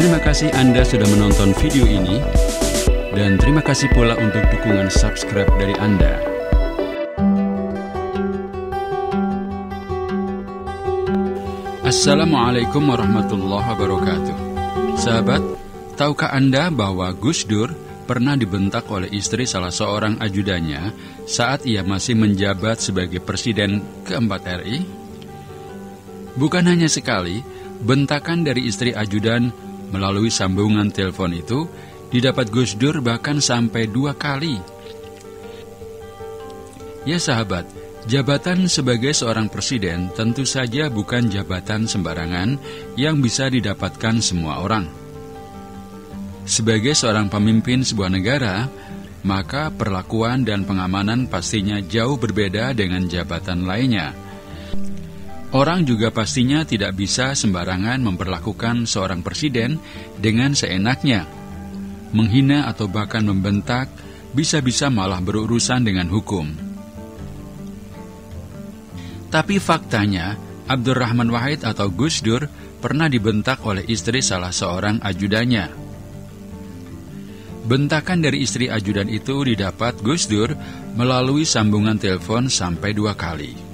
Terima kasih Anda sudah menonton video ini, dan terima kasih pula untuk dukungan subscribe dari Anda. Assalamualaikum warahmatullahi wabarakatuh. Sahabat, tahukah Anda bahwa Gus Dur pernah dibentak oleh istri salah seorang ajudannya saat ia masih menjabat sebagai Presiden keempat RI? Bukan hanya sekali, bentakan dari istri ajudan melalui sambungan telepon itu didapat Gus Dur bahkan sampai 2 kali. Ya sahabat, jabatan sebagai seorang presiden tentu saja bukan jabatan sembarangan yang bisa didapatkan semua orang. Sebagai seorang pemimpin sebuah negara, maka perlakuan dan pengamanan pastinya jauh berbeda dengan jabatan lainnya. Orang juga pastinya tidak bisa sembarangan memperlakukan seorang presiden dengan seenaknya. Menghina atau bahkan membentak bisa-bisa malah berurusan dengan hukum. Tapi faktanya, Abdurrahman Wahid atau Gus Dur pernah dibentak oleh istri salah seorang ajudannya. Bentakan dari istri ajudan itu didapat Gus Dur melalui sambungan telepon sampai 2 kali.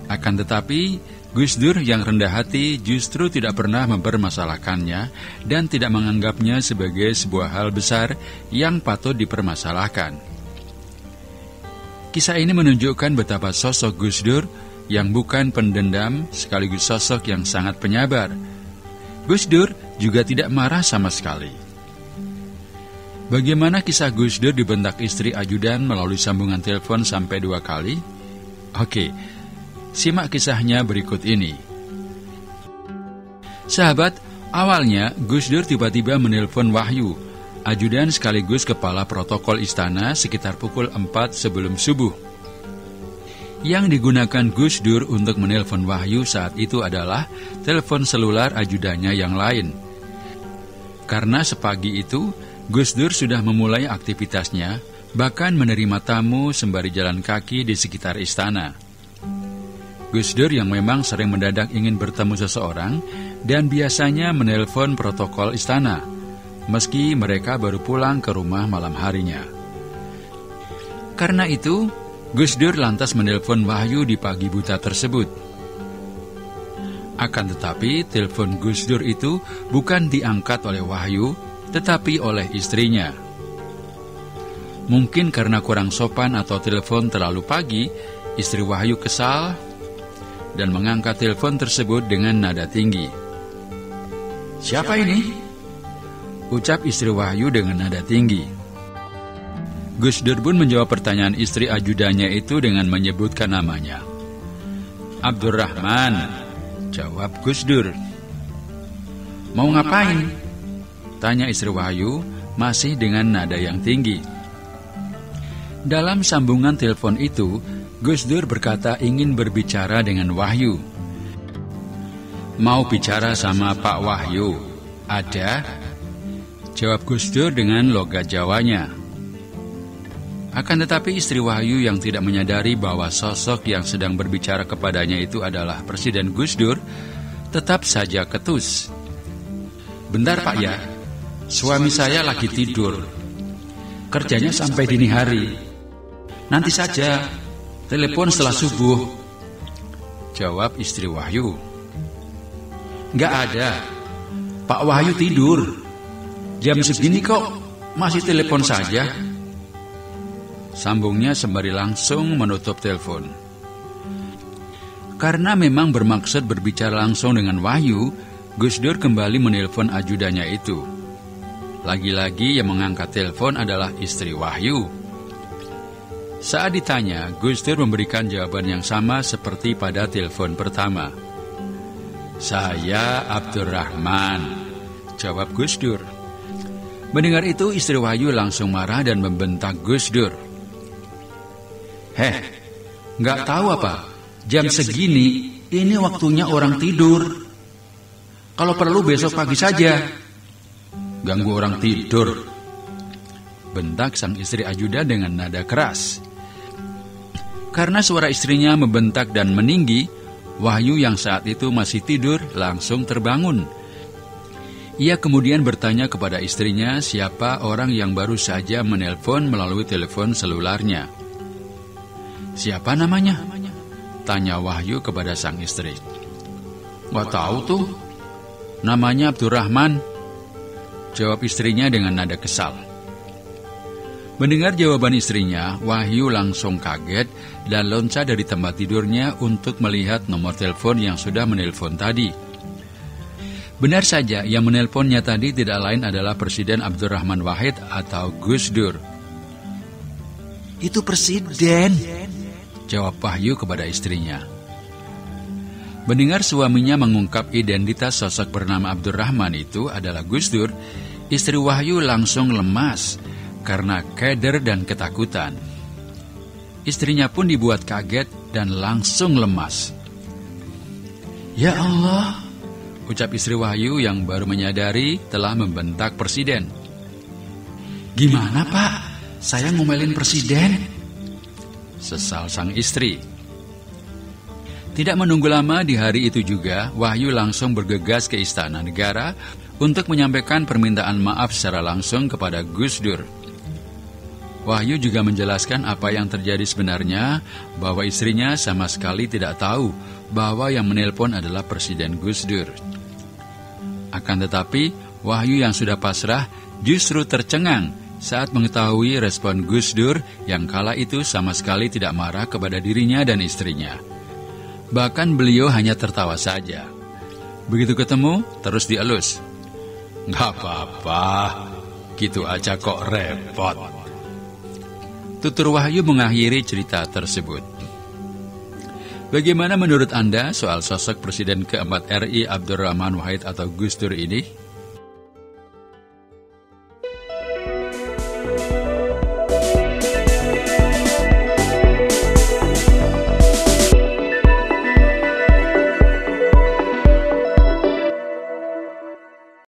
Akan tetapi, Gus Dur yang rendah hati justru tidak pernah mempermasalahkannya dan tidak menganggapnya sebagai sebuah hal besar yang patut dipermasalahkan. Kisah ini menunjukkan betapa sosok Gus Dur yang bukan pendendam sekaligus sosok yang sangat penyabar. Gus Dur juga tidak marah sama sekali. Bagaimana kisah Gus Dur dibentak istri ajudan melalui sambungan telepon sampai 2 kali? Oke, simak kisahnya berikut ini. Sahabat, awalnya Gus Dur tiba-tiba menelpon Wahyu, ajudan sekaligus kepala protokol istana sekitar pukul 4 sebelum subuh. Yang digunakan Gus Dur untuk menelpon Wahyu saat itu adalah telepon selular ajudannya yang lain. Karena sepagi itu, Gus Dur sudah memulai aktivitasnya, bahkan menerima tamu sembari jalan kaki di sekitar istana. Gus Dur yang memang sering mendadak ingin bertemu seseorang dan biasanya menelpon protokol istana, meski mereka baru pulang ke rumah malam harinya. Karena itu, Gus Dur lantas menelpon Wahyu di pagi buta tersebut. Akan tetapi, telepon Gus Dur itu bukan diangkat oleh Wahyu, tetapi oleh istrinya. Mungkin karena kurang sopan atau telepon terlalu pagi, istri Wahyu kesal dan mengangkat telepon tersebut dengan nada tinggi. "Siapa ini?" ucap istri Wahyu dengan nada tinggi. Gus Dur pun menjawab pertanyaan istri ajudannya itu dengan menyebutkan namanya. "Abdurrahman," jawab Gus Dur. "Mau ngapain?" tanya istri Wahyu masih dengan nada yang tinggi. Dalam sambungan telepon itu, Gus Dur berkata ingin berbicara dengan Wahyu. "Mau bicara sama Pak Wahyu, ada?" jawab Gus Dur dengan logat Jawanya. Akan tetapi istri Wahyu yang tidak menyadari bahwa sosok yang sedang berbicara kepadanya itu adalah Presiden Gus Dur, tetap saja ketus. "Bentar Pak ya, suami saya lagi tidur. Kerjanya sampai dini hari. Nanti saja, telepon setelah subuh," jawab istri Wahyu. "Nggak ada, Pak Wahyu tidur. Jam segini kok masih telepon saja," sambungnya sembari langsung menutup telepon. Karena memang bermaksud berbicara langsung dengan Wahyu, Gus Dur kembali menelpon ajudannya itu. Lagi-lagi yang mengangkat telepon adalah istri Wahyu. Saat ditanya, Gus Dur memberikan jawaban yang sama seperti pada telepon pertama. "Saya Abdurrahman," jawab Gus Dur. Mendengar itu, istri Wahyu langsung marah dan membentak Gus Dur. "Heh, nggak tahu apa? Jam segini, ini waktunya orang tidur. Kalau perlu besok pagi saja. Ganggu orang tidur," bentak sang istri ajudan dengan nada keras. Karena suara istrinya membentak dan meninggi, Wahyu yang saat itu masih tidur langsung terbangun. Ia kemudian bertanya kepada istrinya siapa orang yang baru saja menelpon melalui telepon selularnya. "Siapa namanya?" tanya Wahyu kepada sang istri. "Nggak tahu tuh, namanya Abdurrahman," jawab istrinya dengan nada kesal. Mendengar jawaban istrinya, Wahyu langsung kaget dan loncat dari tempat tidurnya untuk melihat nomor telepon yang sudah menelpon tadi. Benar saja, yang menelponnya tadi tidak lain adalah Presiden Abdurrahman Wahid atau Gus Dur. "Itu presiden," jawab Wahyu kepada istrinya. Mendengar suaminya mengungkap identitas sosok bernama Abdurrahman itu adalah Gus Dur, istri Wahyu langsung lemas karena keder dan ketakutan. Istrinya pun dibuat kaget dan langsung lemas. "Ya Allah," ucap istri Wahyu yang baru menyadari telah membentak presiden. "Gimana Pak? Saya ngomelin presiden?" sesal sang istri. Tidak menunggu lama, di hari itu juga Wahyu langsung bergegas ke Istana Negara untuk menyampaikan permintaan maaf secara langsung kepada Gus Dur. Wahyu juga menjelaskan apa yang terjadi sebenarnya, bahwa istrinya sama sekali tidak tahu bahwa yang menelpon adalah Presiden Gus Dur. Akan tetapi, Wahyu yang sudah pasrah justru tercengang saat mengetahui respon Gus Dur yang kala itu sama sekali tidak marah kepada dirinya dan istrinya. Bahkan beliau hanya tertawa saja. Begitu ketemu, terus dielus. "Nggak apa-apa, gitu aja kok repot." Tutur Wahyu mengakhiri cerita tersebut. Bagaimana menurut Anda soal sosok Presiden keempat RI Abdurrahman Wahid atau Gus Dur ini?